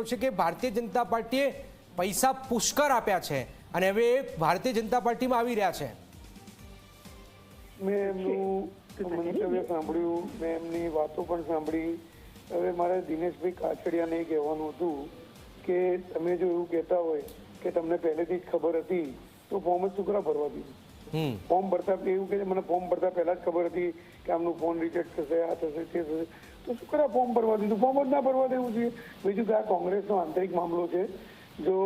રહ્યો છે કે ભારતીય જનતા પાર્ટીએ પૈસા પુષ્કળ આપ્યા છે અને હવે ભારતીય જનતા પાર્ટીમાં આવી રહ્યા છે? મેં એમનું મંતવ્ય સાંભળ્યું, મેં એમની વાતો પણ સાંભળી. હવે મારે દિનેશભાઈ કાછડિયાને એ કહેવાનું હતું કે તમે જો એવું કહેતા હોય કે તમને પહેલેથી જ ખબર હતી તો ફોર્મ જ શું ભરવા દીધું? ફોર્મ ભરતા એવું કે મને ફોર્મ ભરતા પહેલા જ ખબર હતી કે આમનું ફોન રિજેક્ટ થશે, આ થશે, તે થશે, તો શું કરા ફોર્મ ભરવા દીધું? ફોર્મ જ ના ભરવા દેવું જોઈએ. બીજું કે આ કોંગ્રેસનો આંતરિક મામલો છે. જો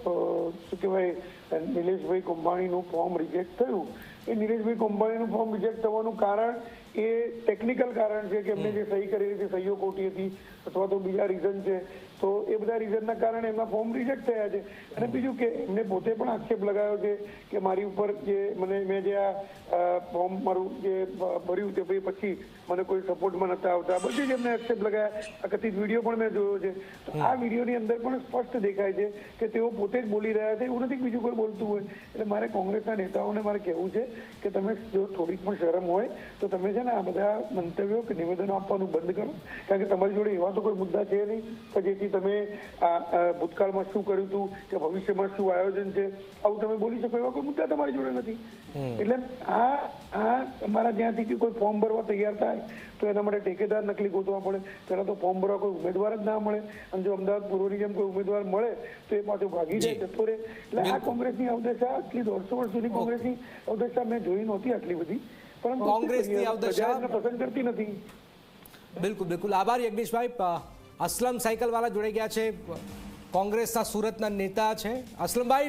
શું કહેવાય નિલેશભાઈ કુંભાણીનું ફોર્મ રિજેક્ટ થયું, એ નિલેશભાઈ કુંભાણીનું ફોર્મ રિજેક્ટ થવાનું કારણ એ ટેકનિકલ કારણ છે કે એમને જે સહી કરેલી હતી સહીઓ ખોટી હતી અથવા તો બીજા રીઝન છે, તો એ બધા રીઝનના કારણે એમના ફોર્મ રિજેક્ટ થયા છે. અને બીજું કે એમને પોતે પણ આક્ષેપ લગાવ્યો છે કે મારી ઉપર જે મેં જે આ ફોર્મ મારું જે ભર્યું તે પછી મને કોઈ સપોર્ટમાં નતા આવતા, બધી જ એમને આક્ષેપ લગાવ્યા. આ કથિત વિડીયો પણ મેં જોયો છે. તો આ વિડીયોની અંદર પણ સ્પષ્ટ દેખાય છે કે તેઓ પોતે જ બોલી રહ્યા છે, એવું નથી બીજું કોઈ બોલતું હોય. એટલે મારે કોંગ્રેસના નેતાઓને મારે કહેવું છે કે તમે જો થોડીક પણ શરમ હોય તો તમે છે ને આ બધા મંતવ્યો કે નિવેદનો આપવાનું બંધ કરો, કારણ કે તમારી જોડે એવા તો કોઈ મુદ્દા છે નહીં કે જેથી તમે ભૂતકાળમાં શું કર્યું હતું કે ભવિષ્યમાં શું આયોજન છે આવું તમે બોલી શકો, એવા કોઈ મુદ્દા તમારી જોડે નથી. એટલે આ તમારા જ્યાંથી કોઈ ફોર્મ ભરવા તૈયાર થાય તો એના માટે ઠેકેદાર નકલી ગોતવા પડે. પહેલા તો ફોર્મ ભરવા કોઈ ઉમેદવાર જ ના મળે, અને જો અમદાવાદ પૂર્વની જેમ કોઈ ઉમેદવાર મળે તો એ પાછો ભાગી જાય, જતો રહે. એટલે આ કોંગ્રેસની અવદશા આટલી 150 વર્ષ સુધી કોંગ્રેસની અવદશા મેં જોઈ નહોતી આટલી બધી, પરંતુ કોંગ્રેસની અવદશા પસંદ કરતી નથી. બિલકુલ બિલકુલ, આભાર યજ્ઞેશભાઈ. અસલમ સાયકલવાળા જોડાઈ ગયા છે, કોંગ્રેસના સુરતના નેતા છે. અસલમભાઈ,